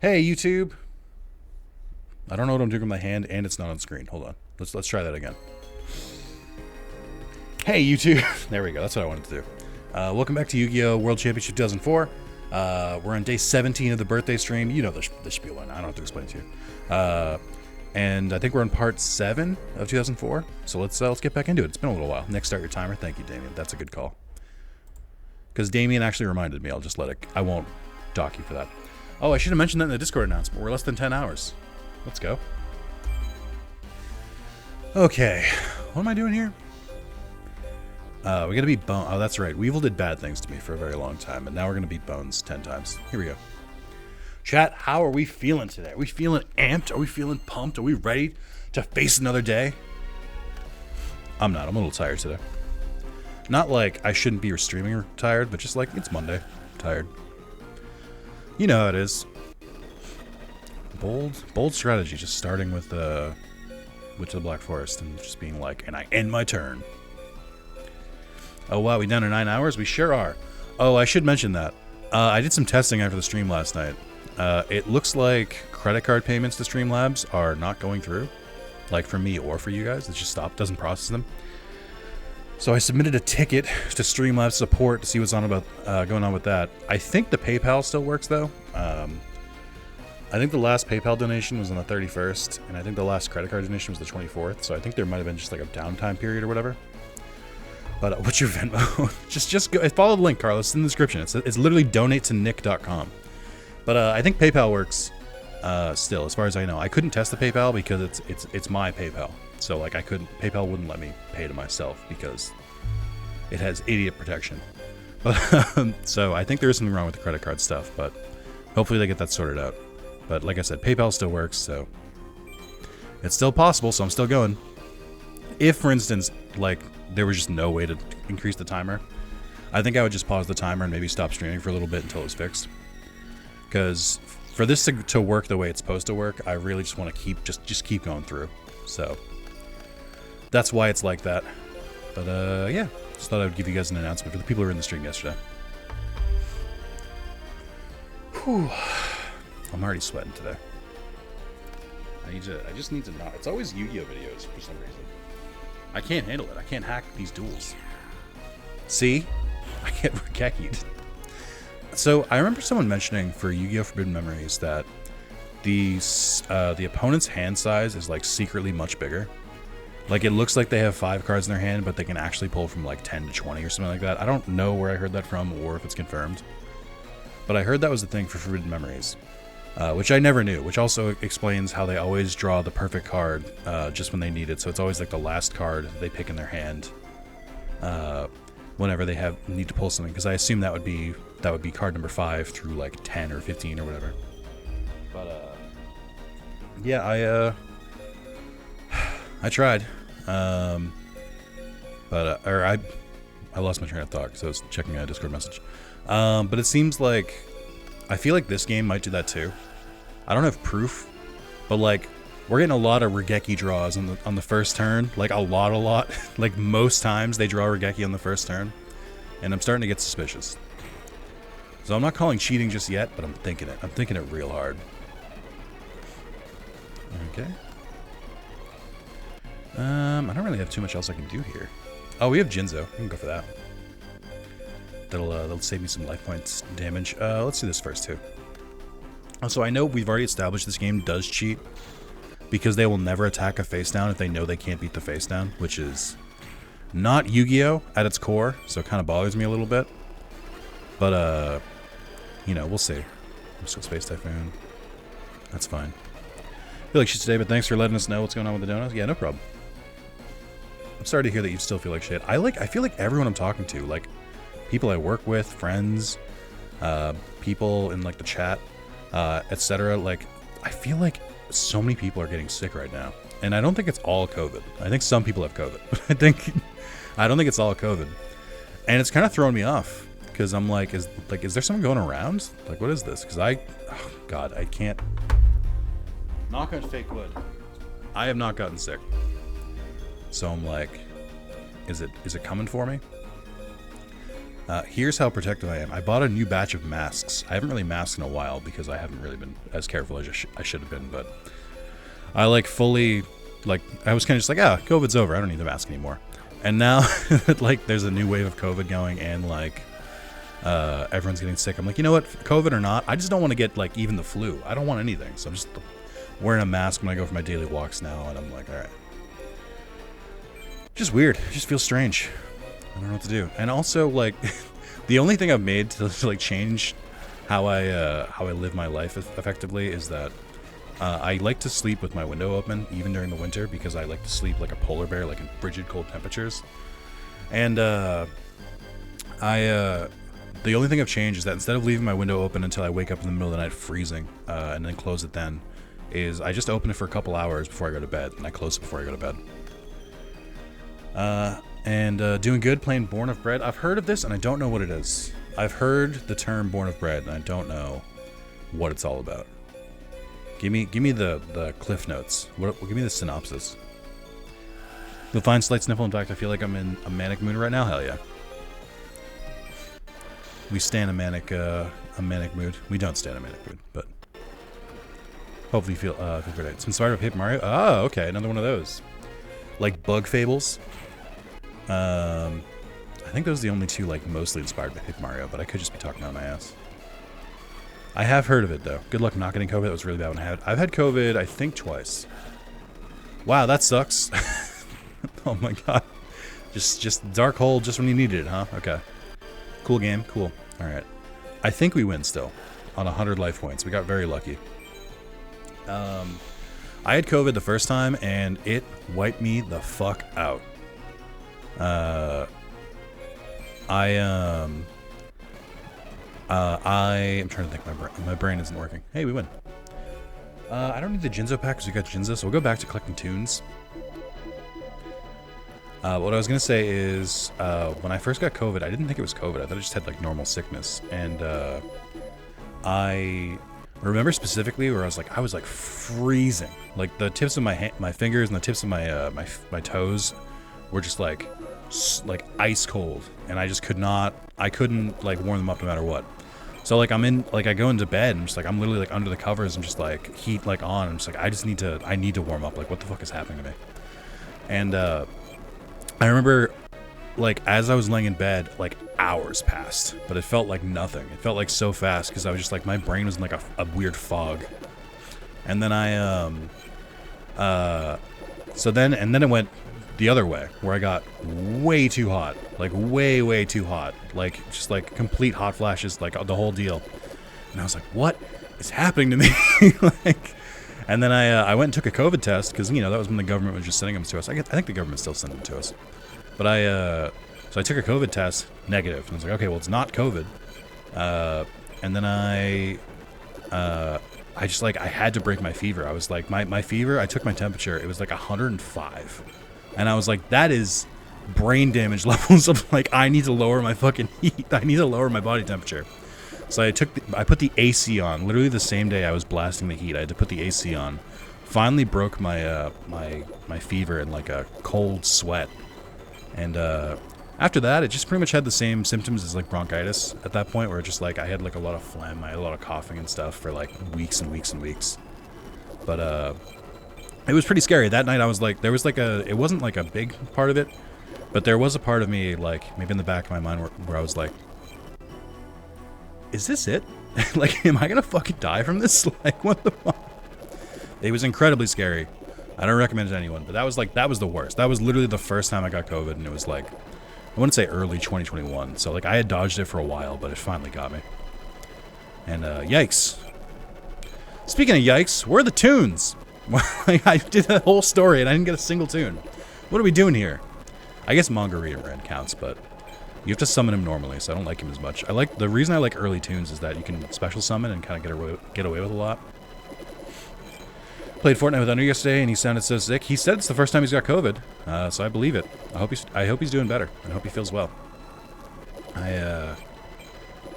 Hey, YouTube. I don't know what I'm doing with my hand, and it's not on screen. Hold on. Let's try that again. Hey, YouTube. There we go. That's what I wanted to do. Welcome back to Yu-Gi-Oh! World Championship 2004. We're on day 17 of the birthday stream. You know the spiel, and I don't have to explain it to you. And I think we're on part 7 of 2004. So let's get back into it. It's been a little while. Next, start your timer. Thank you, Damien. That's a good call. Because Damien actually reminded me. I'll just let it. I won't dock you for that. Oh, I should have mentioned that in the Discord announcement. We're less than 10 hours. Let's go. Okay. What am I doing here? We gotta beat Bones. Oh, that's right. Weevil did bad things to me for a very long time, and now we're gonna beat Bones 10 times. Here we go. Chat, how are we feeling today? Are we feeling amped? Are we feeling pumped? Are we ready to face another day? I'm not. I'm a little tired today. Not like I shouldn't be streaming tired, but just like it's Monday. I'm tired. You know how it is. Bold strategy, just starting with Witch of the Black Forest and just being like, and I end my turn. Oh wow, we down to 9 hours? We sure are. Oh, I should mention that. I did some testing after the stream last night. It looks like credit card payments to Streamlabs are not going through. Like for me or for you guys. It just stopped, doesn't process them. So I submitted a ticket to Streamlabs support to see what's going on with that. I think the PayPal still works though. I think the last PayPal donation was on the 31st, and I think the last credit card donation was the 24th. So I think there might have been just like a downtime period or whatever. But what's your Venmo? just go follow the link, Carlos. It's in the description. It's literally donatetoNick.com. But I think PayPal works still, as far as I know. I couldn't test the PayPal because it's my PayPal. So like PayPal wouldn't let me pay to myself because it has idiot protection. But so I think there is something wrong with the credit card stuff, but hopefully they get that sorted out. But like I said, PayPal still works, so it's still possible, so I'm still going. If, for instance, like there was just no way to increase the timer, I think I would just pause the timer and maybe stop streaming for a little bit until it was fixed. Because for this to work the way it's supposed to work, I really just want to keep going through. So that's why it's like that. But yeah, just thought I would give you guys an announcement for the people who were in the stream yesterday. Whew. I'm already sweating today. I just need to not. It's always Yu-Gi-Oh videos for some reason. I can't handle it. I can't hack these duels. See? I get Regeki'd. So I remember someone mentioning for Yu-Gi-Oh Forbidden Memories that the opponent's hand size is like secretly much bigger. Like it looks like they have 5 cards in their hand, but they can actually pull from like 10 to 20 or something like that. I don't know where I heard that from or if it's confirmed. But I heard that was the thing for Forbidden Memories. Which I never knew, which also explains how they always draw the perfect card just when they need it. So it's always like the last card they pick in their hand whenever they need to pull something. Because I assume that would be card number 5 through like 10 or 15 or whatever. But yeah, I tried, I lost my train of thought because I was checking a Discord message. But it seems like I feel like this game might do that too. I don't have proof, but like we're getting a lot of Regeki draws on the first turn, like a lot. Like most times they draw Regeki on the first turn, and I'm starting to get suspicious. So I'm not calling cheating just yet, but I'm thinking it. I'm thinking it real hard. Okay. I don't really have too much else I can do here. Oh, we have Jinzo. We can go for that. That'll save me some life points damage. Let's do this first too. So I know we've already established this game does cheat because they will never attack a face down if they know they can't beat the face down, which is not Yu-Gi-Oh at its core, so it kind of bothers me a little bit. But you know, we'll see. I'm still Space Typhoon. That's fine. I feel like shit today, but thanks for letting us know what's going on with the donuts. Yeah, no problem. I'm sorry to hear that you still feel like shit. I feel like everyone I'm talking to, like people I work with, friends, people in like the chat, etc. Like, I feel like so many people are getting sick right now, and I don't think it's all COVID. I think some people have COVID. I don't think it's all COVID, and it's kind of throwing me off because I'm like, is there someone going around? Like, what is this? Because oh God, I can't. Knock on fake wood. I have not gotten sick, so I'm like, is it coming for me? Here's how protective I am. I bought a new batch of masks. I haven't really masked in a while because I haven't really been as careful as I should have been, but I like fully, like, I was kind of just like, COVID's over. I don't need the mask anymore. And now, like, there's a new wave of COVID going, and like, everyone's getting sick. I'm like, you know what? COVID or not, I just don't want to get like even the flu. I don't want anything. So I'm just wearing a mask when I go for my daily walks now, and I'm like, all right. Just weird. It just feels strange. I don't know what to do. And also, like, the only thing I've made to like change how I live my life effectively is that I like to sleep with my window open even during the winter, because I like to sleep like a polar bear, like in frigid cold temperatures. And the only thing I've changed is that instead of leaving my window open until I wake up in the middle of the night freezing and then close it then, is I just open it for a couple hours before I go to bed, and I close it before I go to bed. Doing good, playing Born of Bread. I've heard of this, and I don't know what it is. I've heard the term Born of Bread, and I don't know what it's all about. Give me the cliff notes. Give me the synopsis. You'll find slight sniffle. In fact, I feel like I'm in a manic mood right now. Hell yeah. We stay in a manic mood. We don't stay in a manic mood, but hopefully feel great. It's inspired by Paper Mario. Oh, okay, another one of those. Like Bug Fables. I think those are the only two like mostly inspired by Paper Mario, but I could just be talking out of my ass. I have heard of it though. Good luck not getting COVID. That was really bad when I had it. I've had COVID, I think, twice. Wow, that sucks. Oh my god. Just dark hole just when you needed it, huh? Okay. Cool game. Cool. Alright. I think we win still. On 100 life points. We got very lucky. I had COVID the first time, and it wiped me the fuck out. I'm trying to think. My brain isn't working. Hey, we win. I don't need the Jinzo pack because we got Jinzo, so we'll go back to collecting tunes. What I was gonna say is, when I first got COVID, I didn't think it was COVID. I thought I just had like normal sickness, and I remember specifically where I was like freezing. Like the tips of my fingers and the tips of my toes were just like ice cold, and I just couldn't like warm them up no matter what. So like I go into bed and just like I'm literally like under the covers and just like heat like on. I'm just like I need to warm up. Like what the fuck is happening to me? And I remember like as I was laying in bed, like hours passed, but it felt like nothing. It felt like so fast because I was just like my brain was in like a weird fog. And then then it went the other way, where I got way too hot, like way too hot, like just like complete hot flashes, like the whole deal. And I was like, what is happening to me? Like, and then I went and took a COVID test because that was when the government was just sending them to us. I think the government's still sending them to us, but so I took a COVID test, negative, and I was like, okay, well it's not COVID. And then I just like I had to break my fever. I was like my fever. I took my temperature. It was like 105. And I was like, that is brain damage levels of like, I need to lower my fucking heat. I need to lower my body temperature. So I put the AC on. Literally the same day I was blasting the heat, I had to put the AC on. Finally broke my my fever in like a cold sweat. And after that, it just pretty much had the same symptoms as like bronchitis at that point, where it just like I had like a lot of phlegm, I had a lot of coughing and stuff for like weeks and weeks and weeks. But it was pretty scary. That night I was like, it wasn't like a big part of it, but there was a part of me, like maybe in the back of my mind where I was like, is this it? Like, am I gonna fucking die from this? Like, what the fuck? It was incredibly scary. I don't recommend it to anyone, but that was the worst. That was literally the first time I got COVID, and it was like, I wouldn't say early 2021. So like I had dodged it for a while, but it finally got me. And yikes. Speaking of yikes, where are the tunes? Like, I did that whole story and I didn't get a single tune. What are we doing here? I guess Margarita Red counts, but you have to summon him normally, so I don't like him as much. The reason I like early tunes is that you can special summon and kind of get away with a lot. Played Fortnite with Under yesterday and he sounded so sick. He said it's the first time he's got COVID, so I believe it. I hope he's doing better. I hope he feels well. I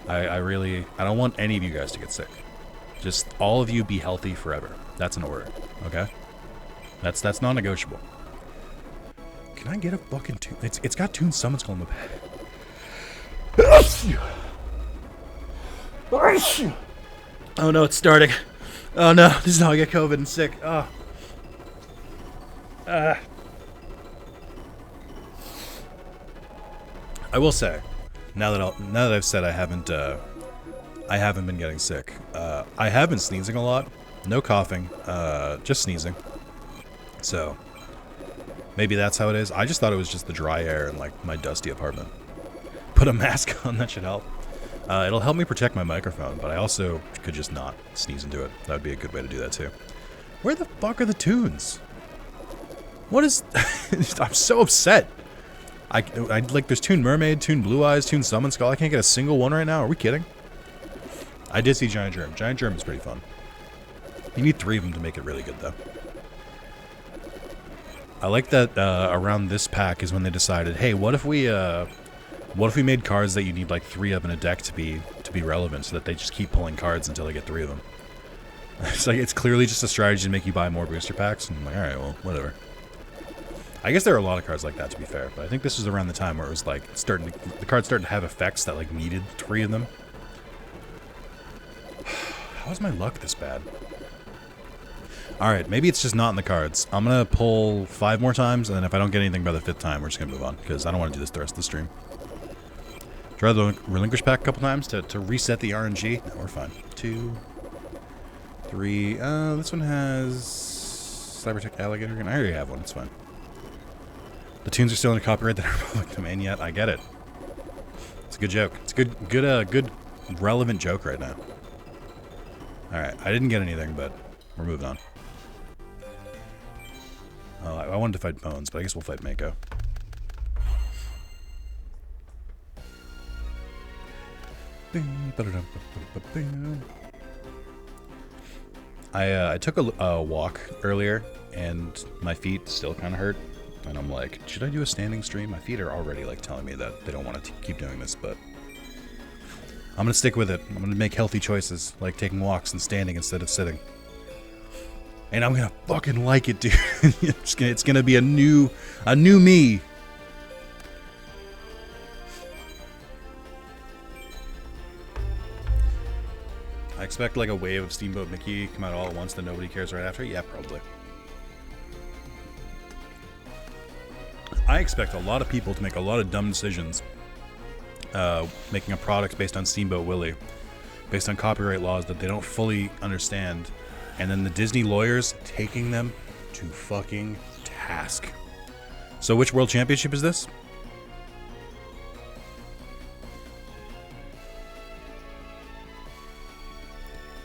don't want any of you guys to get sick. Just all of you be healthy forever. That's an order, okay? That's non-negotiable. Can I get a fucking tune? It's got Toon Summon Skull in the back. Oh no, it's starting. Oh no, this is how I get COVID and sick. Oh. I will say, now that I've said I haven't been getting sick. I have been sneezing a lot. No coughing, just sneezing. So maybe that's how it is. I just thought it was just the dry air in like my dusty apartment. Put a mask on, that should help. It'll help me protect my microphone, but I also could just not sneeze into it. That would be a good way to do that too. Where the fuck are the tunes? What is... I'm so upset. I like, there's Toon Mermaid, Toon Blue Eyes, Toon Summon Skull. I can't get a single one right now. Are we kidding? I did see Giant Germ. Giant Germ is pretty fun. You need 3 of them to make it really good, though. I like that around this pack is when they decided, hey, what if we made cards that you need like 3 of in a deck to be relevant, so that they just keep pulling cards until they get 3 of them. It's like, it's clearly just a strategy to make you buy more booster packs. And I'm like, all right, well, whatever. I guess there are a lot of cards like that, to be fair, but I think this was around the time where it was like the cards started to have effects that like needed 3 of them. How is my luck this bad? Alright, maybe it's just not in the cards. I'm gonna pull 5 more times, and then if I don't get anything by the 5th time, we're just gonna move on, because I don't want to do this the rest of the stream. Try the relinquish pack a couple times to reset the RNG. No, we're fine. 2, 3, this one has Cybertech Alligator. I already have one, it's fine. The tunes are still in copyright that are public domain yet. I get it. It's a good joke. It's a good relevant joke right now. Alright, I didn't get anything, but we're moving on. I wanted to fight Bones, but I guess we'll fight Mako. I took a walk earlier, and my feet still kind of hurt. And I'm like, should I do a standing stream? My feet are already like telling me that they don't want to keep doing this, but I'm gonna stick with it. I'm gonna make healthy choices, like taking walks and standing instead of sitting. And I'm gonna fucking like it, dude. It's gonna be a new me. I expect like a wave of Steamboat Mickey come out all at once that nobody cares right after. Yeah, probably. I expect a lot of people to make a lot of dumb decisions, making a product based on Steamboat Willie, based on copyright laws that they don't fully understand, and then the Disney lawyers taking them to fucking task. So which world championship is this?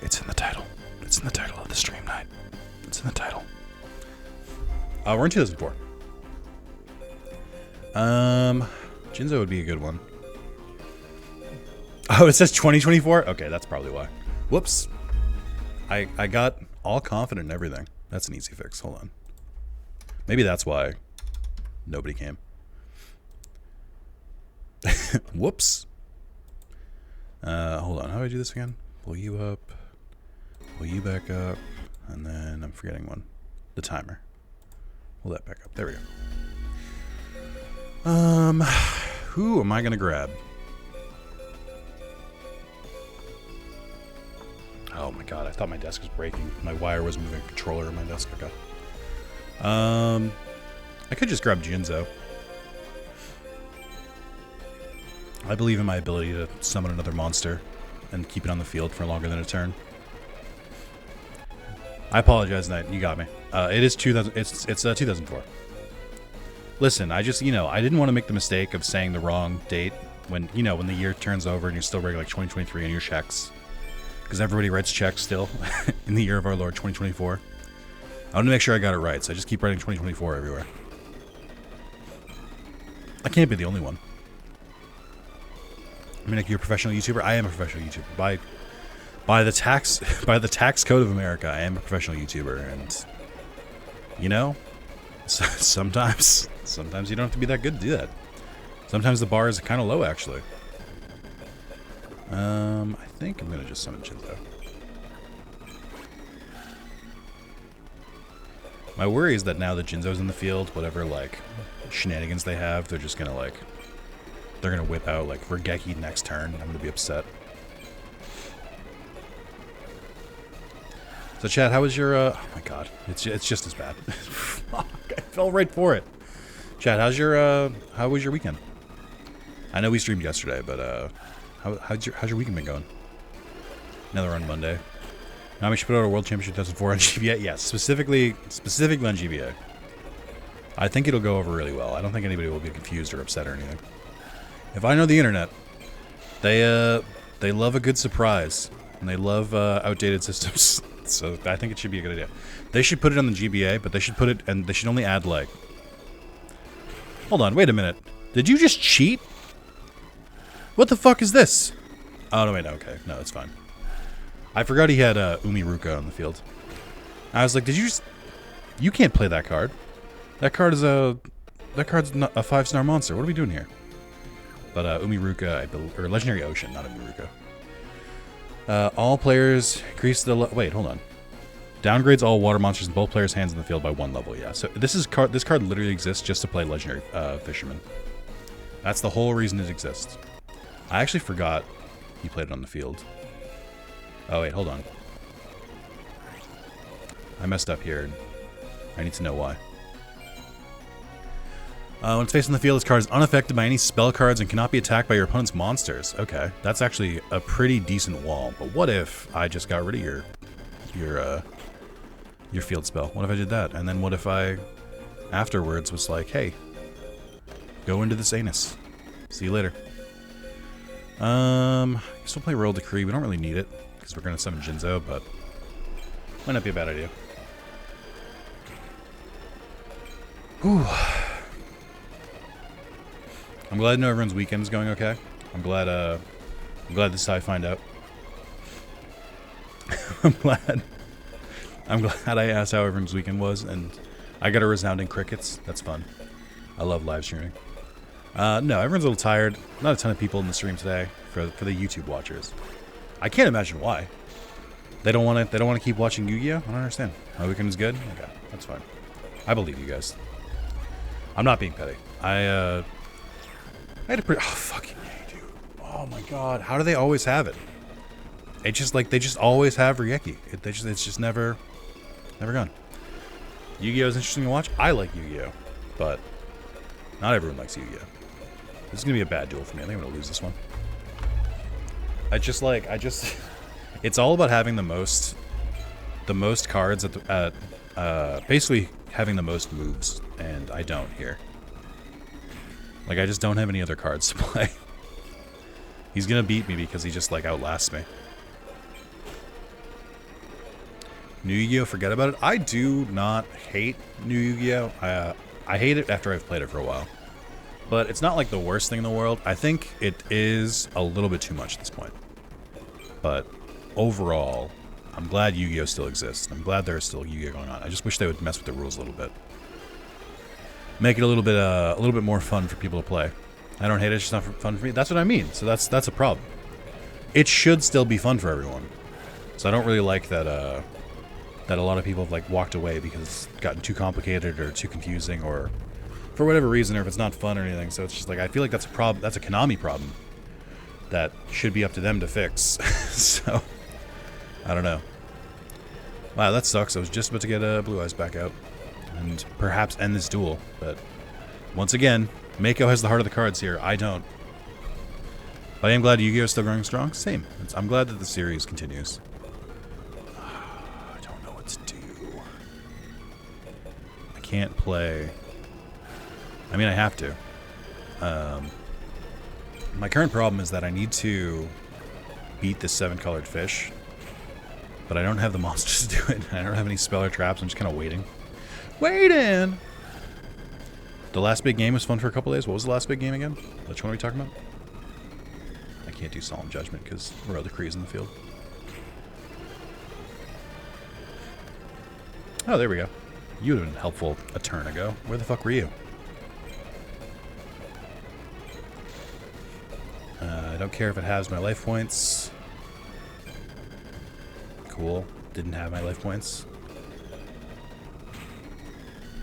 It's in the title. It's in the title of the stream night. It's in the title. We're in 2004. Jinzo would be a good one. Oh, it says 2024? Okay, that's probably why. Whoops. I got all confident in everything. That's an easy fix. Hold on. Maybe that's why nobody came. Whoops. Hold on. How do I do this again? Pull you up. Pull you back up. And then I'm forgetting one. The timer. Pull that back up. There we go. Who am I gonna grab? Oh my god, I thought my desk was breaking. My wire was moving a controller in my desk. Okay. I could just grab Jinzo. I believe in my ability to summon another monster and keep it on the field for longer than a turn. I apologize, Knight. You got me. It is 2000. It's 2004. Listen, I just, I didn't want to make the mistake of saying the wrong date when, when the year turns over and you're still writing like 2023 in your checks. Because everybody writes checks still in the year of our Lord 2024. I want to make sure I got it right, so I just keep writing 2024 everywhere. I can't be the only one. I mean, like, you're a professional YouTuber? I am a professional YouTuber. By the tax code of America, I am a professional YouTuber, and sometimes you don't have to be that good to do that. Sometimes the bar is kind of low, actually. I think I'm gonna just summon Jinzo. My worry is that now that Jinzo's in the field, whatever like shenanigans they have, they're just gonna like they're gonna whip out like Regeki next turn. I'm gonna be upset. So Chad, how was your oh my god, it's just as bad. Fuck, I fell right for it. Chad, how's your how was your weekend? I know we streamed yesterday, but how's your weekend been going? Another on Monday. Now we should put out a World Championship 2004 on GBA. Yeah, specifically on GBA. I think it'll go over really well. I don't think anybody will be confused or upset or anything. If I know the internet, they love a good surprise and they love outdated systems. So I think it should be a good idea. They should put it on the GBA, but they should put it and they should only add like. Hold on, wait a minute. Did you just cheat? What the fuck is this? Oh no, wait, no, okay, no, it's fine. I forgot he had Umiruka on the field. I was like, did you just? You can't play that card. That card's not a 5-star monster. What are we doing here? But Umiruka, or Legendary Ocean, not Umiruka. All players increase the wait, hold on. Downgrades all water monsters in both players' hands in the field by 1 level. Yeah, so this card literally exists just to play Legendary Fisherman. That's the whole reason it exists. I actually forgot he played it on the field. Oh wait, hold on. I messed up here. I need to know why. When it's facing the field, this card is unaffected by any spell cards and cannot be attacked by your opponent's monsters. Okay, that's actually a pretty decent wall. But what if I just got rid of your field spell? What if I did that? And then what if I afterwards was like, hey, go into this anus. See you later. I guess we'll play Royal Decree. We don't really need it because we're gonna summon Jinzo, but might not be a bad idea. Whew. I'm glad to know everyone's weekend is going okay. I'm glad this is how I find out. I'm glad I asked how everyone's weekend was, and I got a resounding crickets. That's fun. I love live streaming. No, everyone's a little tired. Not a ton of people in the stream today for the YouTube watchers. I can't imagine why. They don't want to keep watching Yu-Gi-Oh? I don't understand. My weekend is good? Okay, that's fine. I believe you guys. I'm not being petty. I had a pretty... Oh, fucking A, dude. Oh, my God. How do they always have it? It's just like they just always have Ryeki. It's just never gone. Yu-Gi-Oh is interesting to watch. I like Yu-Gi-Oh, but not everyone likes Yu-Gi-Oh. This is going to be a bad duel for me. I think I'm going to lose this one. It's all about having the most cards basically having the most moves, and I don't here. Like, I just don't have any other cards to play. He's gonna beat me because he just, like, outlasts me. New Yu-Gi-Oh! Forget about it. I do not hate New Yu-Gi-Oh! I hate it after I've played it for a while. But it's not, like, the worst thing in the world. I think it is a little bit too much at this point. But overall, I'm glad Yu-Gi-Oh! Still exists. I'm glad there's still Yu-Gi-Oh! Going on. I just wish they would mess with the rules a little bit. Make it a little bit more fun for people to play. I don't hate it, it's just not fun for me. That's what I mean. So that's a problem. It should still be fun for everyone. So I don't really like that that a lot of people have like walked away because it's gotten too complicated or too confusing or for whatever reason, or if it's not fun or anything. So it's just like I feel like that's a problem. That's a Konami problem that should be up to them to fix. So I don't know. Wow, that sucks. I was just about to get Blue Eyes back out and perhaps end this duel, but once again, Mako has the heart of the cards here. I don't. But I am glad Yu-Gi-Oh! Is still growing strong. Same. I'm glad that the series continues. I don't know what to do. I can't play. I mean, I have to. My current problem is that I need to beat this 7-colored fish, but I don't have the monsters to do it. I don't have any spell or traps. I'm just kind of waiting. Waiting! The last big game was fun for a couple days. What was the last big game again? Which one are we talking about? I can't do Solemn Judgment because Royal Decree's in the field. Oh, there we go. You would have been helpful a turn ago. Where the fuck were you? I don't care if it has my life points. Cool. Didn't have my life points.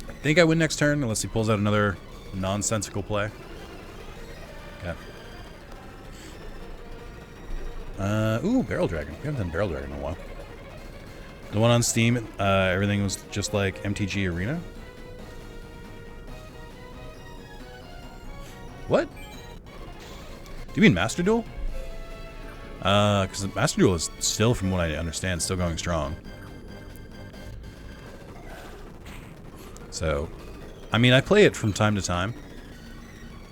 I think I win next turn unless he pulls out another nonsensical play. Okay. Ooh, Barrel Dragon. We haven't done Barrel Dragon in a while. The one on Steam, everything was just like MTG Arena. What? Do you mean Master Duel? Because Master Duel is still, from what I understand, still going strong. So, I mean, I play it from time to time.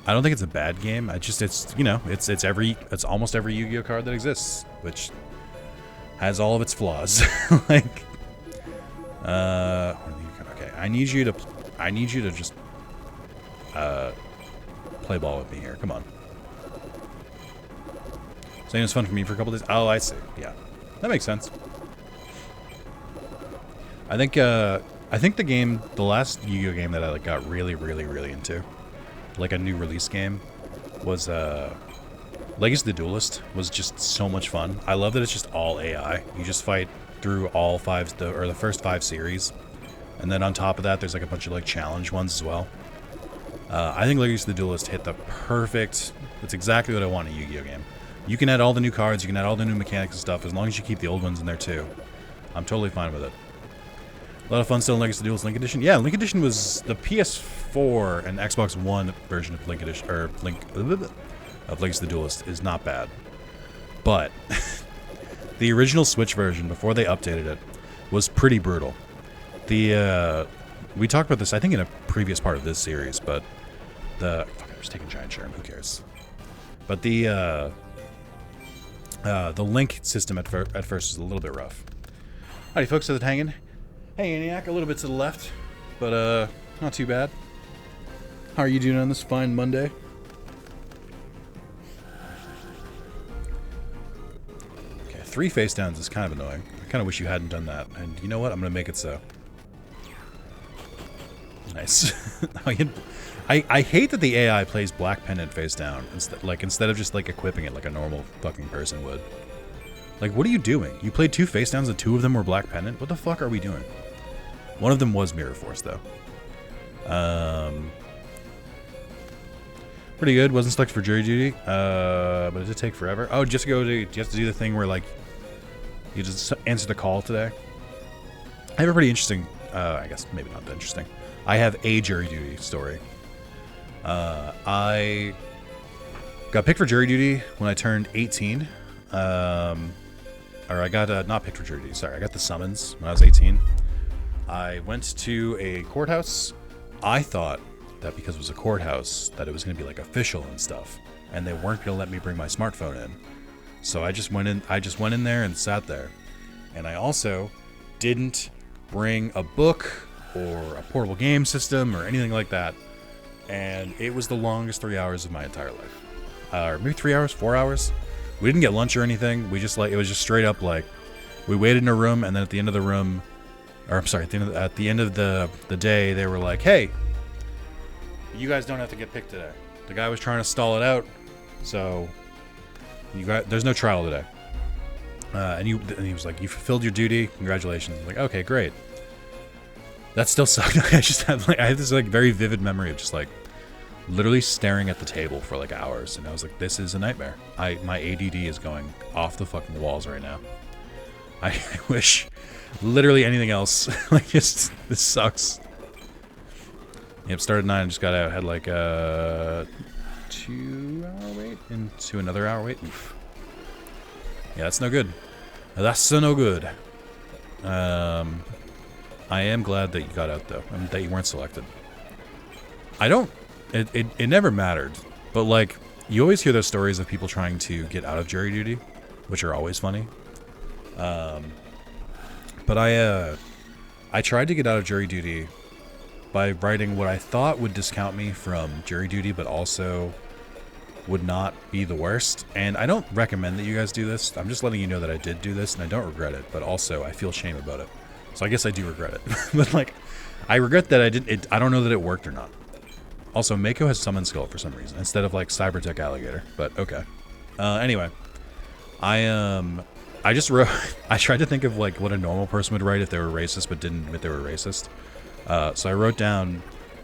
I don't think it's a bad game. It's you know, it's almost every Yu-Gi-Oh card that exists, which has all of its flaws. Like, okay, I need you to just play ball with me here. Come on. Saying it was fun for me for a couple days. Oh, I see. Yeah, that makes sense. I think the last Yu-Gi-Oh game that I got really into, like a new release game, was Legacy of the Duelist. Was just so much fun. I love that it's just all AI. You just fight through all the first 5 series, and then on top of that, there's like a bunch of like challenge ones as well. I think Legacy of the Duelist hit the perfect. It's exactly what I want in a Yu-Gi-Oh game. You can add all the new cards, you can add all the new mechanics and stuff, as long as you keep the old ones in there too. I'm totally fine with it. A lot of fun still in Legacy of the Duelist Link Edition. Yeah, Link Edition was the PS4 and Xbox One version of Link Edition, or of Legacy of the Duelist is not bad. But the original Switch version, before they updated it, was pretty brutal. We talked about this, I think, in a previous part of this series, but fuck, I'm just taking Giant Sherm, who cares? But the link system at first was a little bit rough. Howdy, folks, is it hanging? Hey, Aniac, a little bit to the left, but not too bad. How are you doing on this fine Monday? Okay, 3 face downs is kind of annoying. I kind of wish you hadn't done that, and you know what? I'm gonna make it so. Nice. I hate that the AI plays Black Pendant face down, instead of just like equipping it like a normal fucking person would. Like, what are you doing? You played 2 face downs and 2 of them were Black Pendant? What the fuck are we doing? One of them was Mirror Force though. Pretty good. Wasn't selected for jury duty, but it did take forever. Oh, just you have to do the thing where like you just answer the call today. I have a pretty interesting, I guess maybe not that interesting. I have a jury duty story. I got picked for jury duty when I turned 18. Or I got, not picked for jury duty, sorry. I got the summons when I was 18. I went to a courthouse. I thought that because it was a courthouse that it was going to be like official and stuff. And they weren't going to let me bring my smartphone in. So I just went in there and sat there. And I also didn't bring a book or a portable game system or anything like that. And it was the longest 3 hours of my entire life. Or maybe 3 hours, 4 hours. We didn't get lunch or anything. We just it was just straight up like, we waited in a room, and then at the end of the room, or I'm sorry, at the end of the day, they were like, hey, you guys don't have to get picked today. The guy was trying to stall it out, so there's no trial today. And he was like, you fulfilled your duty, congratulations. I'm like, okay, great. That still sucked. I have this like very vivid memory of just like literally staring at the table for like hours, and I was like, this is a nightmare. My ADD is going off the fucking walls right now. I wish literally anything else. Like, just, this sucks. Yep, started at 9 and just got out. Had like a 2-hour wait into another hour wait. Oof. Yeah, that's no good. That's so no good. I am glad that you got out though, and that you weren't selected. It never mattered, but like, you always hear those stories of people trying to get out of jury duty, which are always funny. But I tried to get out of jury duty by writing what I thought would discount me from jury duty, but also would not be the worst. And I don't recommend that you guys do this. I'm just letting you know that I did do this, and I don't regret it, but also I feel shame about it. So I guess I do regret it. But like, I regret that I didn't. I don't know that it worked or not. Also, Mako has Summon Skull for some reason instead of like Cybertech Alligator. But okay. Anyway, I just wrote. I tried to think of like what a normal person would write if they were racist, but didn't admit they were racist. So I wrote down,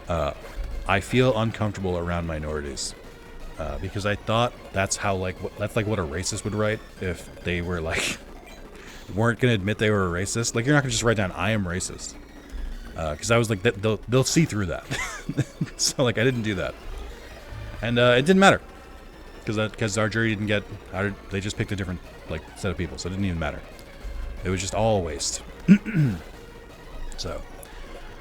I feel uncomfortable around minorities. because I thought that's how what a racist would write if they were like weren't gonna admit they were a racist. Like, you're not gonna just write down "I am racist," because I was like, they'll see through that. So like, I didn't do that, and it didn't matter because our jury didn't get. They just picked a different like set of people, so it didn't even matter. It was just all a waste. So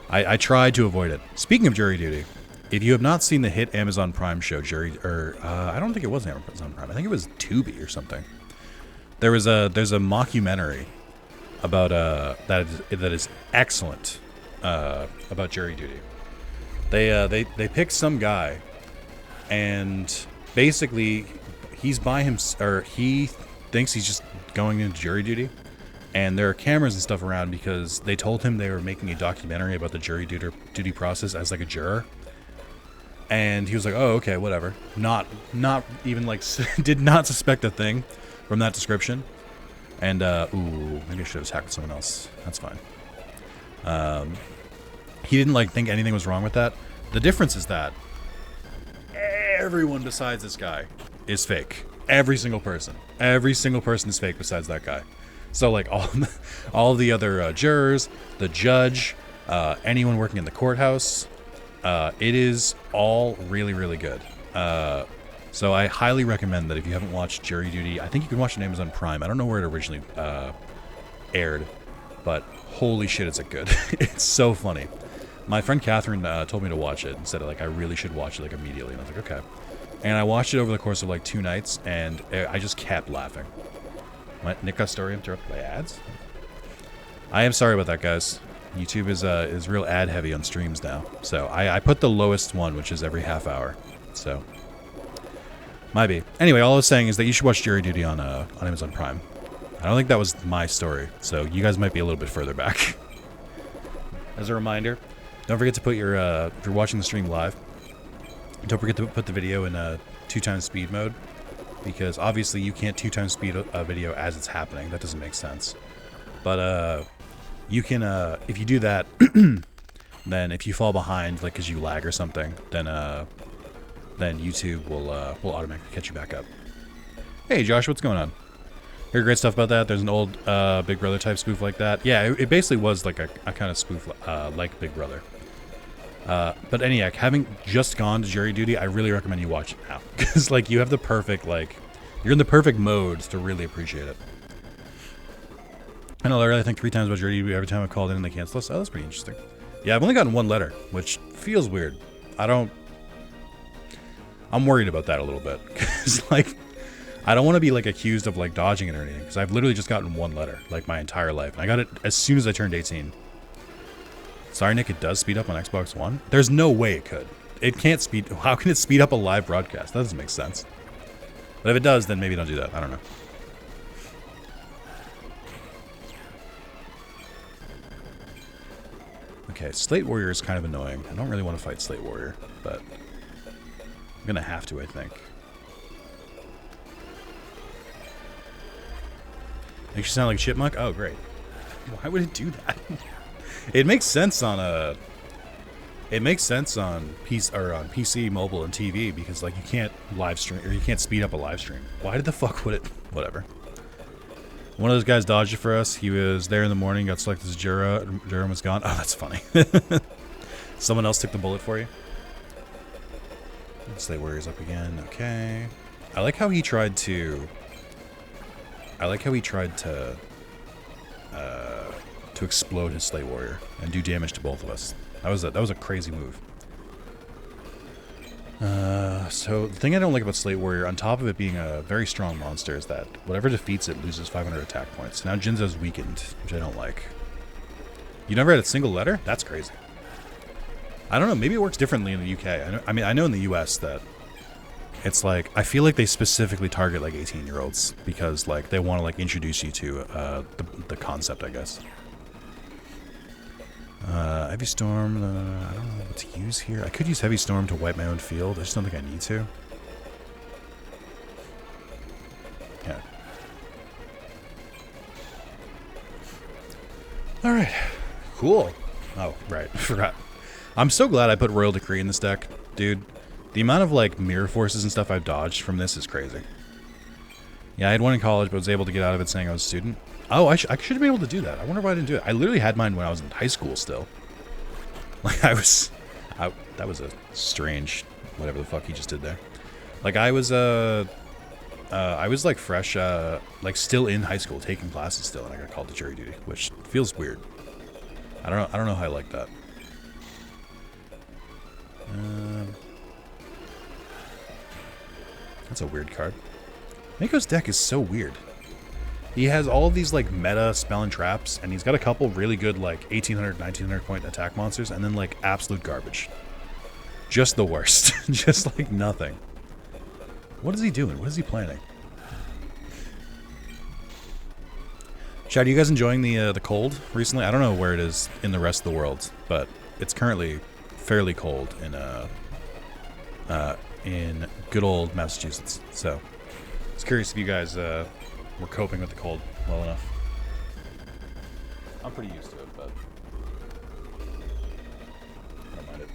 I tried to avoid it. Speaking of jury duty, if you have not seen the hit Amazon Prime show I don't think it was Amazon Prime. I think it was Tubi or something. There's a mockumentary about that is excellent about jury duty. They picked some guy, and basically he's by him, or he thinks he's just going into jury duty, and there are cameras and stuff around because they told him they were making a documentary about the jury duty process as like a juror. And he was like, "Oh, okay, whatever." Not even like did not suspect a thing from that description. And ooh, maybe I should have tackled someone else. That's fine. He didn't like think anything was wrong with that. The difference is that everyone besides this guy is fake. Every single person is fake besides that guy. So like all the other jurors, the judge, anyone working in the courthouse. It is all really, really good. So I highly recommend that if you haven't watched Jury Duty, I think you can watch it on Amazon Prime. I don't know where it originally aired, but holy shit, it's good. It's so funny. My friend Catherine told me to watch it and said like I really should watch it like immediately, and I was like, okay. And I watched it over the course of like 2 nights, and I just kept laughing. Nick Castoria interrupted by ads. I am sorry about that, guys. YouTube is real ad heavy on streams now, so I put the lowest one, which is every half hour. So might be. Anyway, all I was saying is that you should watch Jury Duty on Amazon Prime. I don't think that was my story, so you guys might be a little bit further back. As a reminder, don't forget to put your if you're watching the stream live, don't forget to put the video in 2x speed mode, because obviously you can't 2x speed a video as it's happening. That doesn't make sense. But you can, if you do that, then if you fall behind, like because you lag or something, then YouTube will automatically catch you back up. Hey Josh, what's going on? Heard great stuff about that. There's an old Big Brother type spoof like that. Yeah, it basically was like a kind of spoof like Big Brother. But anyhow, having just gone to Jury Duty, I really recommend you watch it now, because like you have the perfect you're in the perfect modes to really appreciate it. I know, Larry, I think 3 times about Jury Duty. Every time I called in, they cancel us. Oh, that's pretty interesting. Yeah, I've only gotten 1 letter, which feels weird. I'm worried about that a little bit, because like I don't want to be like accused of like dodging it or anything, because I've literally just gotten 1 letter like my entire life, and I got it as soon as I turned 18. Sorry, Nick, it does speed up on Xbox One? There's no way it could. It can't speed... How can it speed up a live broadcast? That doesn't make sense. But if it does, then maybe don't do that. I don't know. Okay, Slate Warrior is kind of annoying. I don't really want to fight Slate Warrior, but I'm going to have to, I think. Makes you sound like a chipmunk? Oh, great. Why would it do that? It makes sense on PC, mobile, and TV, because like you can't live stream, or you can't speed up a live stream. Why did the fuck would it? Whatever. One of those guys dodged it for us. He was there in the morning, got selected as juror, and was gone. Oh, that's funny. Someone else took the bullet for you. Slate Warrior's up again. Okay. I like how he tried to explode his Slate Warrior and do damage to both of us. That was a crazy move. So the thing I don't like about Slate Warrior, on top of it being a very strong monster, is that whatever defeats it loses 500 attack points. Now Jinzo's weakened, which I don't like. You never had a single letter? That's crazy. I don't know, maybe it works differently in the UK. I know in the US that it's like, I feel like they specifically target like 18-year-olds because like they want to like introduce you to the concept, I guess. Heavy Storm, I don't know what to use here. I could use Heavy Storm to wipe my own field. I just don't think I need to. Yeah. Alright. Cool. Oh, right. Forgot. I'm so glad I put Royal Decree in this deck, dude. The amount of, like, mirror forces and stuff I've dodged from this is crazy. Yeah, I had one in college, but was able to get out of it saying I was a student. Oh, I should have been able to do that. I wonder why I didn't do it. I literally had mine when I was in high school still. Like, that was a strange, whatever the fuck he just did there. Like, I was like fresh, like still in high school, taking classes still, and I got called to jury duty, which feels weird. I don't know how I like that. That's a weird card. Mako's deck is so weird. He has all of these like meta spell and traps, and he's got a couple really good like 1800, 1900 point attack monsters, and then like absolute garbage. Just the worst. Just like nothing. What is he doing? What is he planning? Chad, are you guys enjoying the cold recently? I don't know where it is in the rest of the world, but it's currently fairly cold in good old Massachusetts. So, I was curious if you guys were coping with the cold well enough. I'm pretty used to it, but I don't mind it.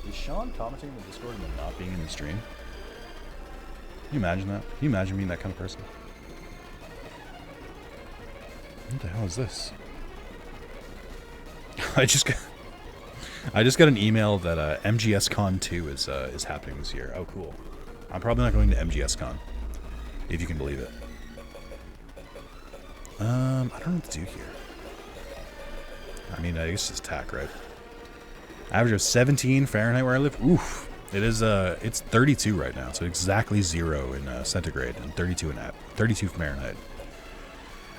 Is Sean commenting in the Discord and then not being in the stream? Can you imagine that? Can you imagine being that kind of person? What the hell is this? I just got an email that MGS Con 2 is happening this year. Oh, cool. I'm probably not going to MGS Con, if you can believe it. I don't know what to do here. I mean, I guess it's tack, right? Average of 17 Fahrenheit where I live. Oof. It is it's 32 right now, so exactly 0 in centigrade and 32 Fahrenheit.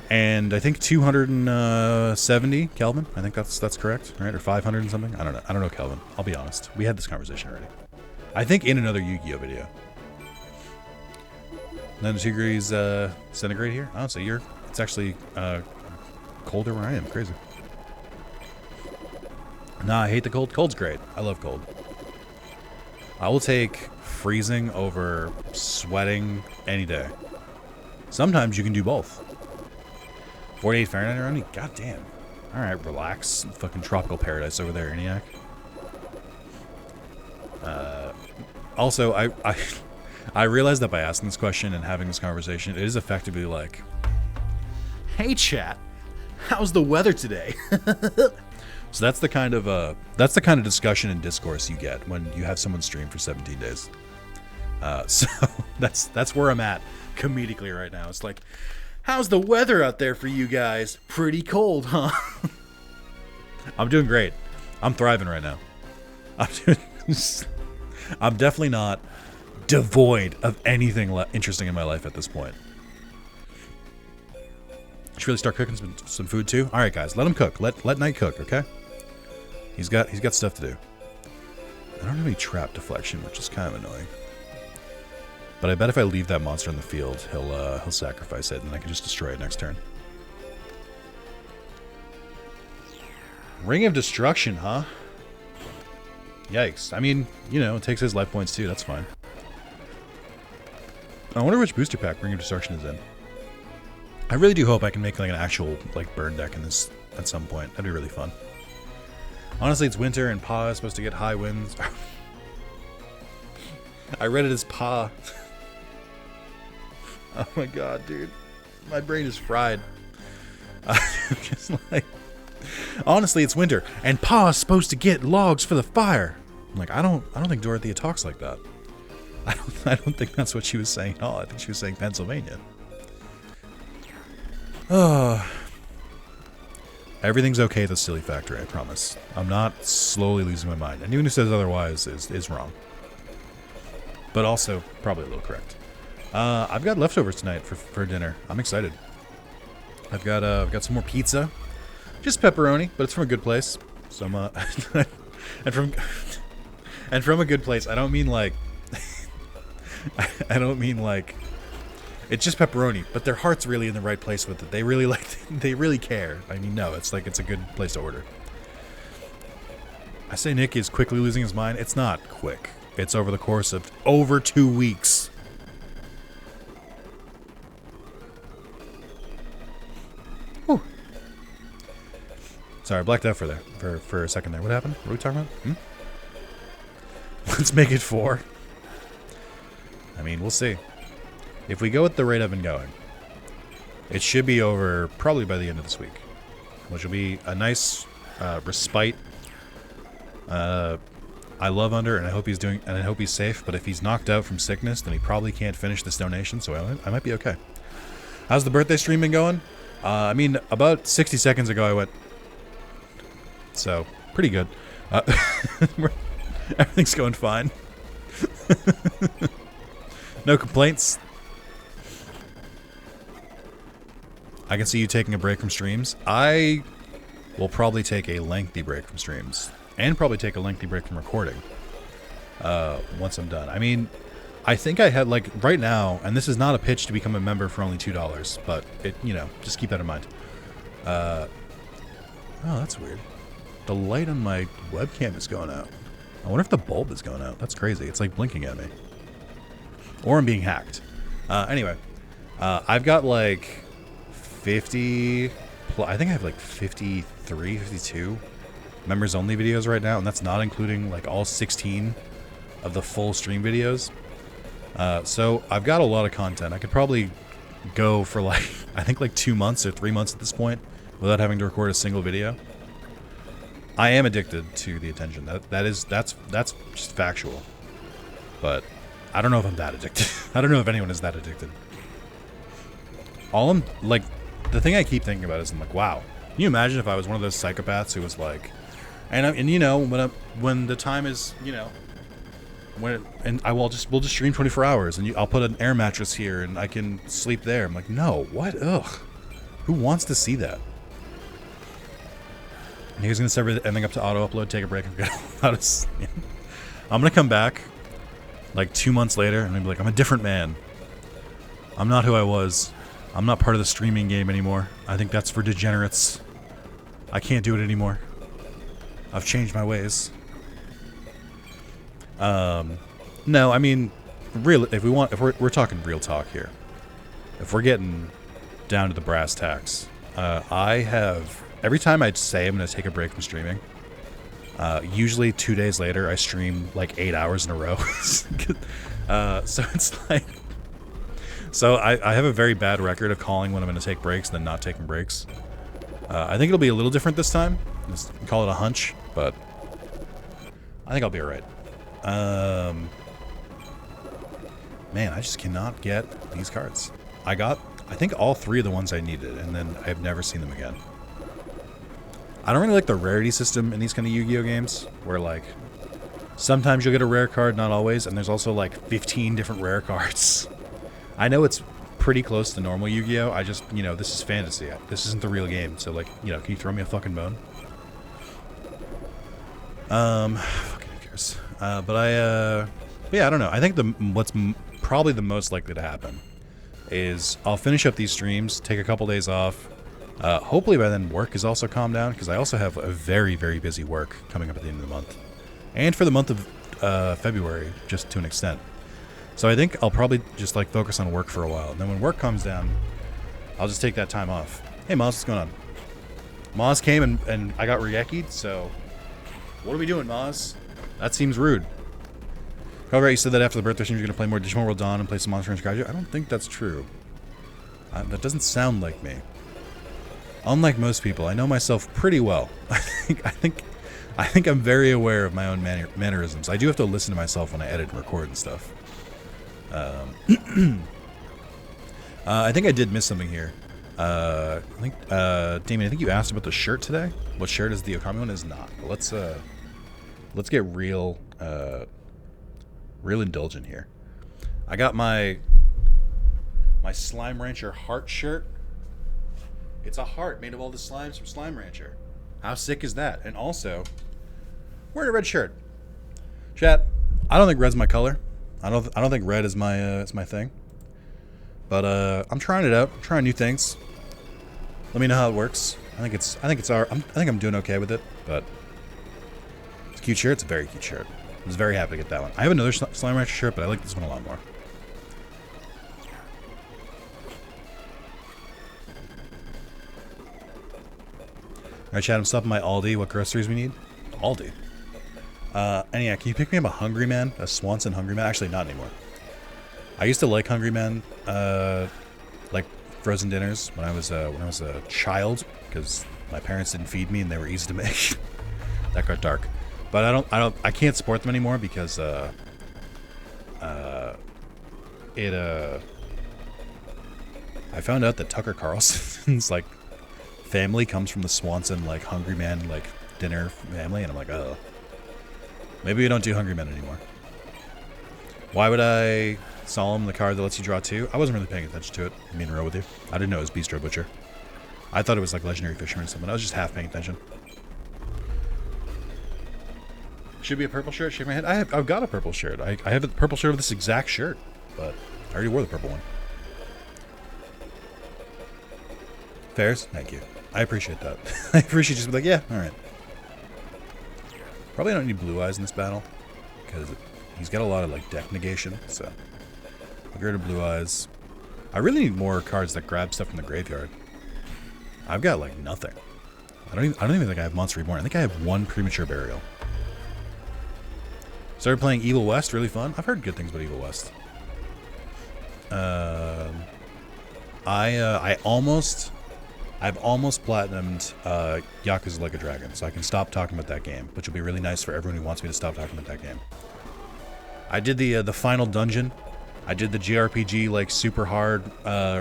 And I think 270 Kelvin. I think that's correct, right? Or 500 and something. I don't know Kelvin. I'll be honest. We had this conversation already. I think in another Yu-Gi-Oh video. 92 degrees centigrade here. Oh, so it's actually colder where I am. Crazy. Nah, I hate the cold. Cold's great. I love cold. I will take freezing over sweating any day. Sometimes you can do both. 48 Fahrenheit around me? God damn. Alright, relax. Fucking tropical paradise over there, ENIAC. Also, I realized that by asking this question and having this conversation, it is effectively like, hey chat, how's the weather today? So that's the kind of discussion and discourse you get when you have someone stream for 17 days. So that's where I'm at comedically right now. It's like, how's the weather out there for you guys? Pretty cold, huh? I'm doing great. I'm thriving right now. I'm definitely not devoid of anything interesting in my life at this point. Should really start cooking some food too. All right, guys, let him cook. Let Knight cook, okay? He's got stuff to do. I don't have any trap deflection, which is kind of annoying. But I bet if I leave that monster in the field, he'll sacrifice it, and I can just destroy it next turn. Ring of Destruction, huh? Yikes. I mean, you know, it takes his life points too. That's fine. I wonder which booster pack Ring of Destruction is in. I really do hope I can make like an actual like burn deck in this at some point. That'd be really fun. Honestly, it's winter and Pa is supposed to get high winds. I read it as Pa. Oh my god, dude. My brain is fried. I'm just like... Honestly, it's winter, and Pa's supposed to get logs for the fire. I'm like, I don't think Dorothea talks like that. I don't think that's what she was saying at all. I think she was saying Pennsylvania. Everything's okay at the Silly Factory, I promise. I'm not slowly losing my mind. Anyone who says otherwise is wrong. But also, probably a little correct. I've got leftovers tonight for dinner. I'm excited. I've got some more pizza. Just pepperoni, but it's from a good place. So and from a good place, I don't mean like I don't mean like it's just pepperoni, but their heart's really in the right place with it. They really care. I mean, no, it's like it's a good place to order. I say Nick is quickly losing his mind. It's not quick. It's over the course of over 2 weeks. Whew. Sorry, I blacked out for a second there. What happened? What are we talking about? Let's make it 4. I mean, we'll see. If we go at the rate I've been going, it should be over probably by the end of this week, which will be a nice respite. I love Under, and I hope he's safe. But if he's knocked out from sickness, then he probably can't finish this donation. So I might be okay. How's the birthday stream been going? I mean, about 60 seconds ago I went. So pretty good. Everything's going fine. No complaints. I can see you taking a break from streams. I will probably take a lengthy break from streams. And probably take a lengthy break from recording. Once I'm done. I mean, I think I had, like, right now, and this is not a pitch to become a member for only $2, but, just keep that in mind. Oh, that's weird. The light on my webcam is going out. I wonder if the bulb is going out. That's crazy. It's, like, blinking at me. Or I'm being hacked. Anyway. I've got, like, 50... I think I have, like, 53, 52 members-only videos right now, and that's not including, like, all 16 of the full stream videos. So I've got a lot of content. I could probably go for, like, I think, like, 2 months or 3 months at this point without having to record a single video. I am addicted to the attention. That's just factual. But I don't know if I'm that addicted. I don't know if anyone is that addicted. The thing I keep thinking about is, I'm like, wow. Can you imagine if I was one of those psychopaths who was like, when the time is, we'll just stream 24 hours, and I'll put an air mattress here, and I can sleep there. I'm like, no, what? Ugh. Who wants to see that? And he's gonna set everything up to auto upload, take a break, and forget how to sleep. I'm gonna come back, like 2 months later, and be like, I'm a different man. I'm not who I was. I'm not part of the streaming game anymore. I think that's for degenerates. I can't do it anymore. I've changed my ways. No, I mean, if we're talking real talk here. If we're getting down to the brass tacks, every time I say I'm going to take a break from streaming, usually 2 days later I stream like 8 hours in a row. So it's like, I have a very bad record of calling when I'm going to take breaks and then not taking breaks. I think it'll be a little different this time. Just call it a hunch, but I think I'll be alright. Man, I just cannot get these cards. I think all 3 of the ones I needed, and then I've never seen them again. I don't really like the rarity system in these kind of Yu-Gi-Oh games, where, like, sometimes you'll get a rare card, not always, and there's also, like, 15 different rare cards. I know it's pretty close to normal Yu-Gi-Oh! I just, this is fantasy. This isn't the real game, so, like, can you throw me a fucking bone? Fucking who cares? But yeah, I don't know. I think what's probably the most likely to happen is I'll finish up these streams, take a couple days off. Hopefully by then work is also calmed down, because I also have a very, very busy work coming up at the end of the month. And for the month of February, just to an extent. So I think I'll probably just, like, focus on work for a while. And then when work comes down, I'll just take that time off. Hey, Moz, what's going on? Moz came and I got reekied, so... What are we doing, Moz? That seems rude. However, you said that after the birthday stream you're going to play more Digimon World Dawn and play some Monster Hunter Skyju. I don't think that's true. That doesn't sound like me. Unlike most people, I know myself pretty well. I think I'm very aware of my own mannerisms. I do have to listen to myself when I edit and record and stuff. I think I did miss something here. Damien, I think you asked about the shirt today. What shirt is the Okami one? Is not. But let's get real indulgent here. I got my Slime Rancher heart shirt. It's a heart made of all the slimes from Slime Rancher. How sick is that? And also, wearing a red shirt. Chat, I don't think red's my color. I don't think red is my thing. But I'm trying it out. I'm trying new things. Let me know how it works. I think I'm doing okay with it. But it's a cute shirt. It's a very cute shirt. I was very happy to get that one. I have another Slime Rancher shirt, but I like this one a lot more. Alright, chat, I'm stopping by Aldi. What groceries we need? Aldi. And yeah, can you pick me up a Hungry Man? A Swanson Hungry Man? Actually, not anymore. I used to like Hungry Man, like frozen dinners when I was a child, because my parents didn't feed me and they were easy to make. That got dark. But I can't support them anymore because, I found out that Tucker Carlson's, like, family comes from the Swanson, like, Hungry Man, like, dinner family, and I'm like, oh. Maybe we don't do Hungry Men anymore. Why would I sell him the card that lets you draw 2? I wasn't really paying attention to it, I'm being real with you. I didn't know it was Bistro Butcher. I thought it was, like, Legendary Fisherman or something. I was just half paying attention. Should be a purple shirt. Shake my head. I've got a purple shirt. I have a purple shirt of this exact shirt, but I already wore the purple one. Fairs? Thank you. I appreciate that. I appreciate just be like, yeah, alright. Probably don't need blue eyes in this battle, because he's got a lot of, like, deck negation, so I'll get rid of blue eyes. I really need more cards that grab stuff from the graveyard. I've got, like, nothing. I don't even think I have Monster Reborn. I think I have 1 Premature Burial. Started playing Evil West, really fun. I've heard good things about Evil West. I've almost platinumed Yakuza Like a Dragon, so I can stop talking about that game, which will be really nice for everyone who wants me to stop talking about that game. I did the final dungeon. I did the JRPG, like, super hard,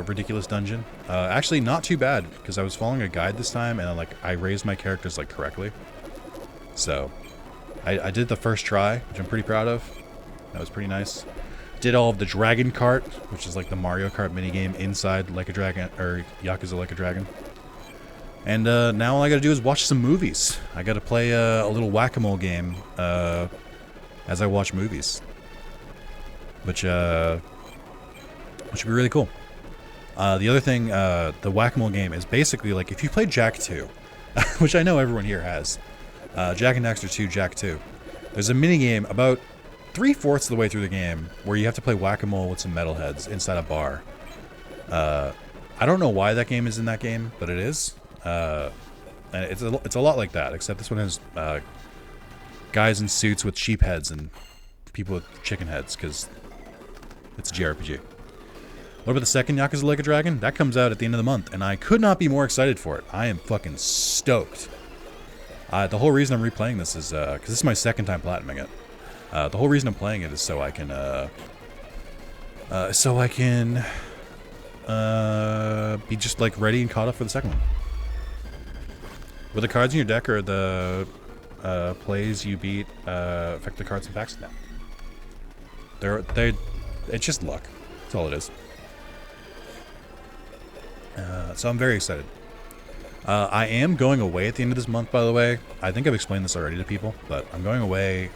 ridiculous dungeon. Actually, not too bad, because I was following a guide this time, and I raised my characters, like, correctly. So, I did the first try, which I'm pretty proud of. That was pretty nice. Did all of the Dragon Kart, which is like the Mario Kart minigame inside Like a Dragon, or Yakuza Like a Dragon. And now all I gotta do is watch some movies. I gotta play a little whack-a-mole game as I watch movies. Which would be really cool. The other thing, the whack-a-mole game is basically like if you played Jak 2, which I know everyone here has. Jak and Daxter 2, Jak 2. There's a minigame about 3/4 of the way through the game where you have to play whack-a-mole with some metalheads inside a bar. I don't know why that game is in that game, but it is. And it's a lot like that, except this one has guys in suits with sheep heads and people with chicken heads, because it's a JRPG. What about the second Yakuza Like a Dragon? That comes out at the end of the month, and I could not be more excited for it. I am fucking stoked. The whole reason I'm replaying this is because this is my second time platinuming it. The whole reason I'm playing it is so I can be just, like, ready and caught up for the second one. Will the cards in your deck or the plays you beat affect the cards and packs? No. It's just luck. That's all it is. So I'm very excited. I am going away at the end of this month, by the way. I think I've explained this already to people, but I'm going away,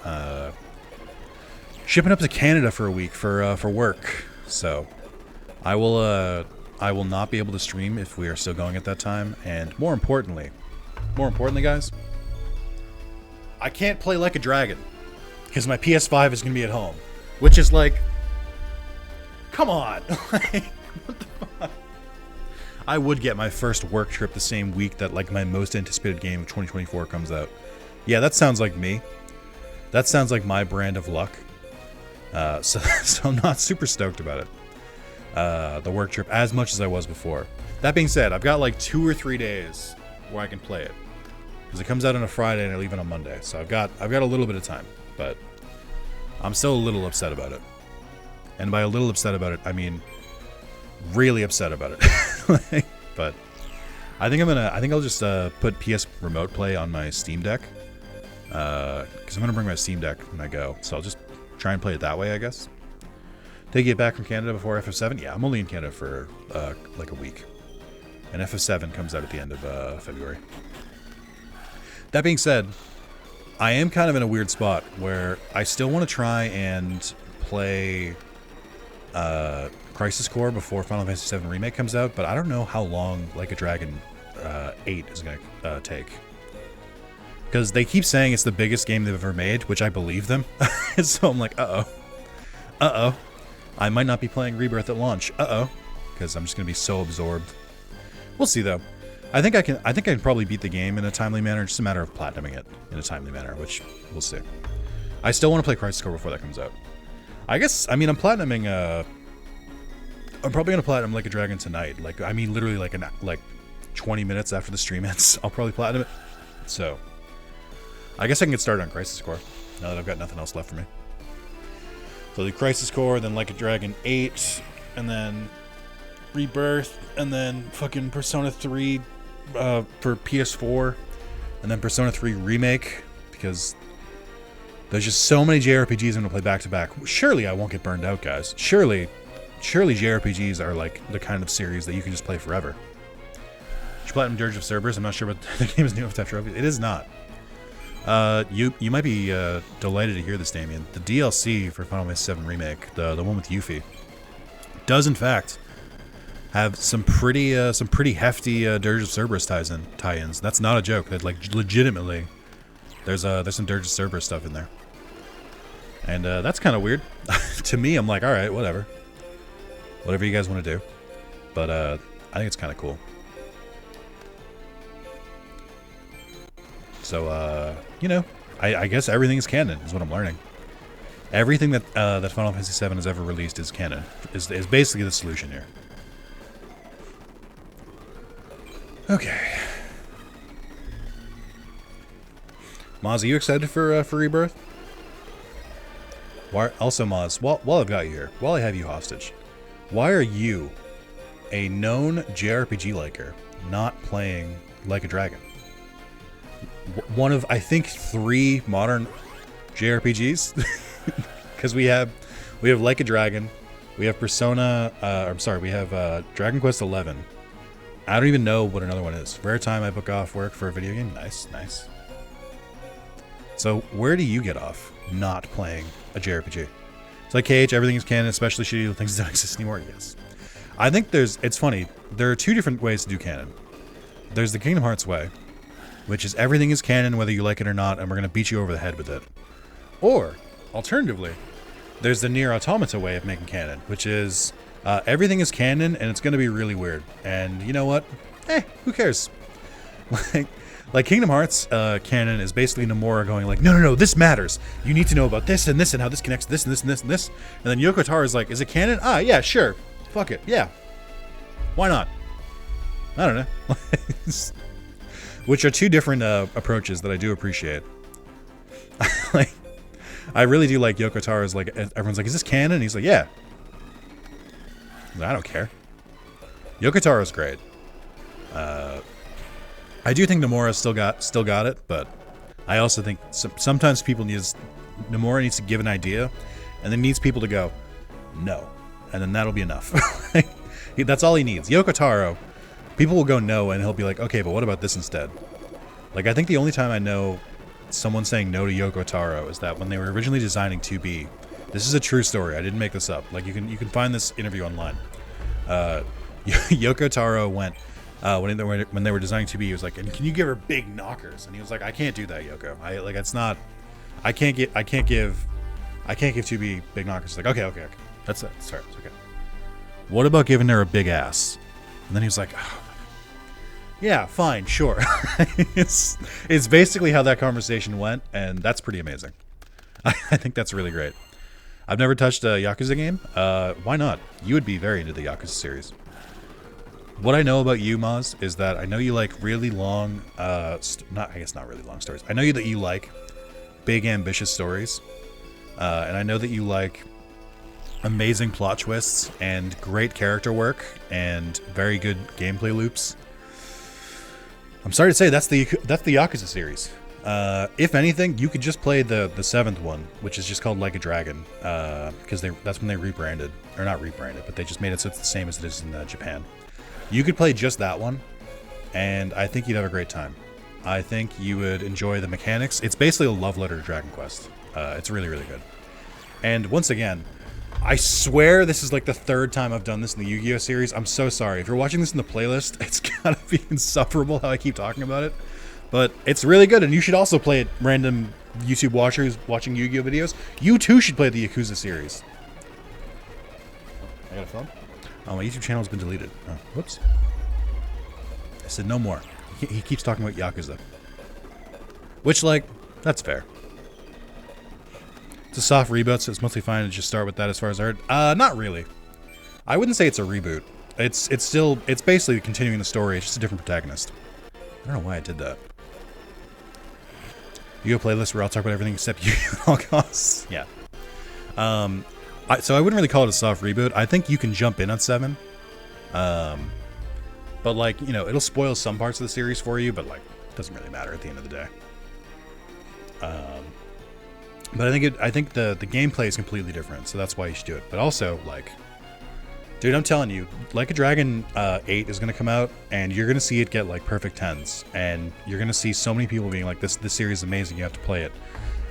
shipping up to Canada for a week for work. So I will not be able to stream if we are still going at that time. And more importantly, guys, I can't play Like a Dragon because my PS5 is going to be at home, which is like, come on. Like, what the fuck? I would get my first work trip the same week that, like, my most anticipated game of 2024 comes out. Yeah, that sounds like me. That sounds like my brand of luck. So I'm not super stoked about it. The work trip as much as I was before. That being said, I've got like 2 or 3 days where I can play it, because it comes out on a Friday and I leave it on Monday. So I've got a little bit of time, but I'm still a little upset about it. And by a little upset about it, I mean really upset about it. But I think I'll just put PS Remote Play on my Steam Deck, because I'm gonna bring my Steam Deck when I go. So I'll just try and play it that way, I guess. Did I get back from Canada before FF7? Yeah, I'm only in Canada for like a week, and FF7 comes out at the end of February. That being said, I am kind of in a weird spot where I still want to try and play Crisis Core before Final Fantasy VII Remake comes out, but I don't know how long Like a Dragon 8 is going to take. Because they keep saying it's the biggest game they've ever made, which I believe them. So I'm like, uh-oh. I might not be playing Rebirth at launch. Because I'm just going to be so absorbed. We'll see, though. I think I can probably beat the game in a timely manner. Just a matter of platinuming it in a timely manner, which we'll see. I still want to play Crisis Core before that comes out. I guess, I mean, I'm platinuming, I'm probably going to platinum Like a Dragon tonight. Like, I mean, literally like 20 minutes after the stream ends, I'll probably platinum it. So, I guess I can get started on Crisis Core, now that I've got nothing else left for me. So the Crisis Core, then Like a Dragon 8, and then Rebirth, and then fucking Persona 3 for PS4, and then Persona 3 Remake, because there's just so many JRPGs I'm going to play back-to-back. Surely I won't get burned out, guys. Surely JRPGs are like the kind of series that you can just play forever. Did you platinum Dirge of Cerberus? I'm not sure what the game is new with Tap Trophies. It is not. You might be delighted to hear this, Damien. The DLC for Final Fantasy VII Remake, the one with Yuffie, does in fact have some pretty hefty Dirge of Cerberus tie-ins. That's not a joke. That, like, legitimately, there's some Dirge of Cerberus stuff in there, and that's kind of weird. To me, I'm like, all right, whatever you guys want to do, but I think it's kind of cool. So, you know, I guess everything is canon, is what I'm learning. Everything that that Final Fantasy VII has ever released is canon, is basically the solution here. Okay. Maz, are you excited for Rebirth? Why, also, Maz, while I've got you here, while I have you hostage, why are you, a known JRPG liker, not playing Like a Dragon? One of, I think, 3 modern JRPGs, because we have Like a Dragon, we have Persona, I'm sorry, we have Dragon Quest XI. I don't even know what another one is. Rare time I book off work for a video game. Nice, nice. So where do you get off not playing a JRPG? It's like KH, everything is canon, especially shitty things that don't exist anymore. Yes. I think it's funny. There are 2 different ways to do canon. There's the Kingdom Hearts way, which is everything is canon whether you like it or not, and we're going to beat you over the head with it. Or, alternatively, there's the Nier Automata way of making canon, which is everything is canon and it's going to be really weird. And you know what? Who cares? Like Kingdom Hearts canon is basically Nomura going like, no, this matters. You need to know about this and how this connects to this and this and this and this. And then Yoko Taro is like, is it canon? Ah, yeah, sure. Fuck it. Yeah. Why not? I don't know. Which are 2 different approaches that I do appreciate. Like, I really do like Yoko Taro's, like, everyone's like, is this canon? And he's like, yeah. I don't care. Yoko Taro's great. I do think Nomura still got it, but I also think sometimes Nomura needs to give an idea, and then needs people to go, no. And then that'll be enough. That's all he needs. Yoko Taro, people will go no, and he'll be like, okay, but what about this instead? Like, I think the only time I know someone saying no to Yoko Taro is that when they were originally designing 2B, this is a true story, I didn't make this up. Like, you can find this interview online. Yoko Taro went, when they were designing 2B, he was like, and can you give her big knockers? And he was like, I can't do that, Yoko. I can't give 2B big knockers. He's like, okay. That's it. Sorry, it's okay. What about giving her a big ass? And then he was like, oh, yeah, fine, sure. It's basically how that conversation went, and that's pretty amazing. I think that's really great. I've never touched a Yakuza game. Why not? You would be very into the Yakuza series. What I know about you, Maz, is that I know you like really long, not really long stories. I know that you like big, ambitious stories, and I know that you like amazing plot twists and great character work and very good gameplay loops. I'm sorry to say that's the Yakuza series. If anything, you could just play the 7th one, which is just called Like a Dragon, because that's when they rebranded, or not rebranded, but they just made it so it's the same as it is in Japan. You could play just that one, and I think you'd have a great time. I think you would enjoy the mechanics. It's basically a love letter to Dragon Quest. It's really, really good. And once again, I swear this is like the 3rd time I've done this in the Yu-Gi-Oh series. I'm so sorry. If you're watching this in the playlist, it's gotta be insufferable how I keep talking about it. But it's really good, and you should also play it, random YouTube watchers watching Yu-Gi-Oh videos. You too should play the Yakuza series. I got a phone? Oh, my YouTube channel's been deleted. Oh, whoops. I said no more. He keeps talking about Yakuza. Which, like, that's fair. It's a soft reboot, so it's mostly fine to just start with that as far as I heard. Not really. I wouldn't say it's a reboot. It's basically continuing the story. It's just a different protagonist. I don't know why I did that. You go playlist where I'll talk about everything except you at all costs. Yeah. So I wouldn't really call it a soft reboot. I think you can jump in on 7. But like, you know, it'll spoil some parts of the series for you, but like, it doesn't really matter at the end of the day. But I think the gameplay is completely different, so that's why you should do it. But also, like, dude, I'm telling you, Like a Dragon 8 is gonna come out, and you're gonna see it get like perfect 10s, and you're gonna see so many people being like, this series is amazing, you have to play it.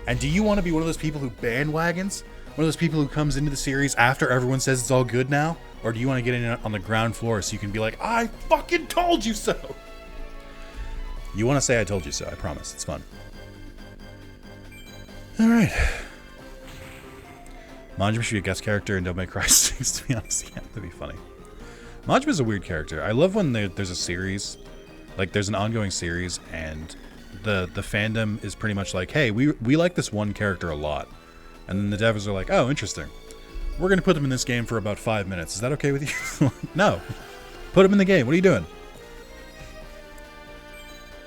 And do you want to be one of those people who bandwagons? One of those people who comes into the series after everyone says it's all good now? Or do you want to get in on the ground floor so you can be like, I fucking told you so? You want to say I told you so, I promise. It's fun. Alright. Majima should be a guest character in Devil May Cry 6, to be honest. Yeah, that'd be funny. Majima's a weird character. I love when there's a series, like there's an ongoing series, and the fandom is pretty much like, hey, we like this one character a lot. And then the devs are like, oh, interesting. We're going to put him in this game for about 5 minutes. Is that okay with you? No. Put him in the game. What are you doing?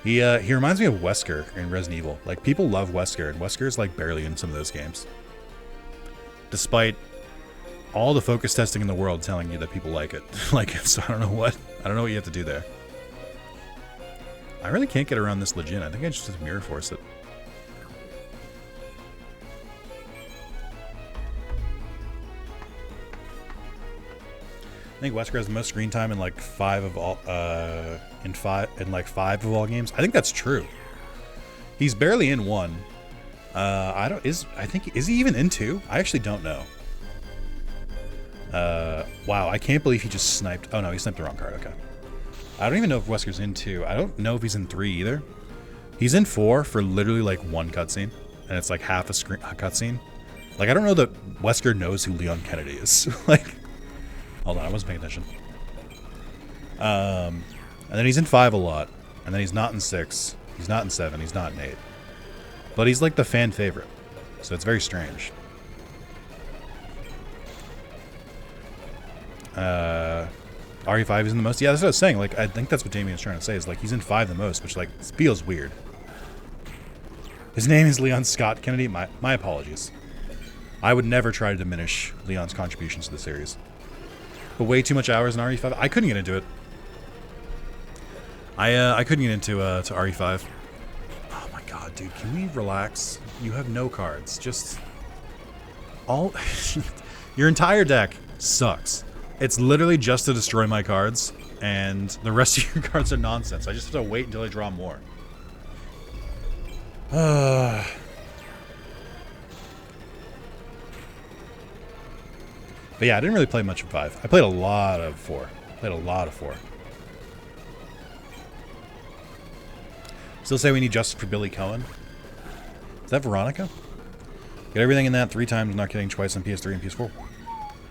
He reminds me of Wesker in Resident Evil. Like, people love Wesker, and Wesker is like barely in some of those games. Despite all the focus testing in the world telling you that people like it. Like, so I don't know what you have to do there. I really can't get around this legit. I think I just have to mirror force it. I think Wesker has the most screen time in like 5 of all games. I think that's true. He's barely in 1. Is he even in 2? I actually don't know. Wow, I can't believe he just sniped. Oh no, he sniped the wrong card. Okay. I don't even know if Wesker's in 2. I don't know if he's in 3 either. He's in 4 for literally like 1 cutscene, and it's like half a cutscene. Like, I don't know that Wesker knows who Leon Kennedy is. Like, hold on, I wasn't paying attention. And then he's in 5 a lot, and then he's not in 6. He's not in 7. He's not in 8. But he's like the fan favorite, so it's very strange. RE5 is in the most. Yeah, that's what I was saying. Like, I think that's what Damien's trying to say. Is like he's in 5 the most, which like feels weird. His name is Leon Scott Kennedy. My apologies. I would never try to diminish Leon's contributions to the series. But way too much hours in RE5. I couldn't get into it. I couldn't get into to RE5. Oh my god, dude, can we relax? You have no cards. Just all your entire deck sucks. It's literally just to destroy my cards, and the rest of your cards are nonsense. I just have to wait until I draw more. But yeah, I didn't really play much of 5. I played a lot of 4. Still say we need justice for Billy Cohen. Is that Veronica? Get everything in that 3 times, not kidding, twice on PS3 and PS4.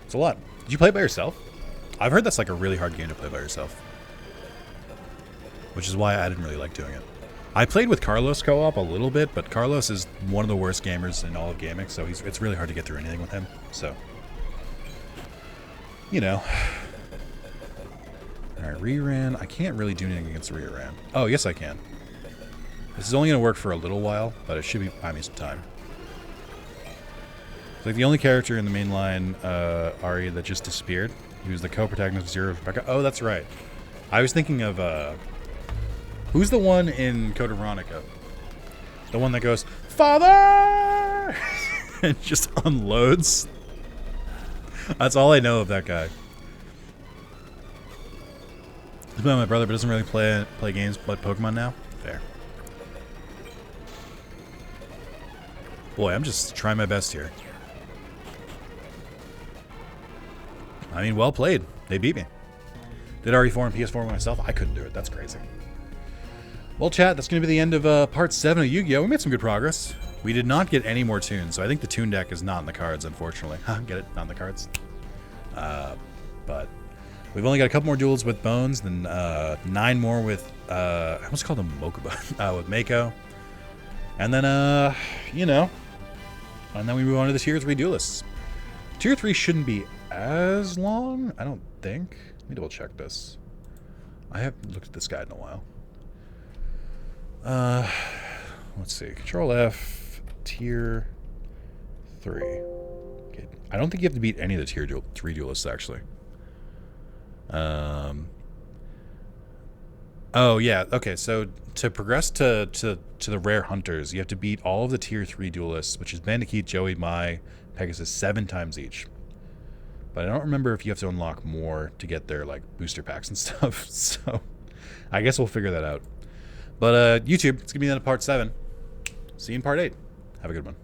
It's a lot. Did you play it by yourself? I've heard that's like a really hard game to play by yourself. Which is why I didn't really like doing it. I played with Carlos co-op a little bit, but Carlos is one of the worst gamers in all of gaming, so it's really hard to get through anything with him. So, you know. Alright, Reran. I can't really do anything against Reran. Oh, yes I can. This is only going to work for a little while, but it should buy me some time. It's like the only character in the main line, Ari, that just disappeared. He was the co-protagonist of Zero Rebecca. Oh, that's right. I was thinking of, who's the one in Code Veronica? The one that goes, Father! And just unloads. That's all I know of that guy. He's my brother, but doesn't really play games but Pokemon now. Fair. Boy, I'm just trying my best here. I mean, well played. They beat me. Did RE4 and PS4 myself? I couldn't do it. That's crazy. Well, chat, that's going to be the end of part 7 of Yu-Gi-Oh! We made some good progress. We did not get any more tunes, so I think the tune deck is not in the cards, unfortunately. Get it? Not in the cards. But we've only got a couple more duels with Bones, then 9 more with, I almost called him Mokuba, with Mako. And then, you know, And then we move on to the Tier 3 duelists. Tier 3 shouldn't be as long, I don't think. Let me double check this. I haven't looked at this guide in a while. Let's see. Control F, Tier 3. Okay. I don't think you have to beat any of the Tier 3 duelists, actually. Oh, yeah. Okay, so to progress to the rare hunters, you have to beat all of the Tier 3 duelists, which is Bandicute, Joey, Mai, Pegasus, 7 times each. But I don't remember if you have to unlock more to get their, like, booster packs and stuff. So I guess we'll figure that out. But YouTube, it's going to be the end of part 7. See you in part 8. Have a good one.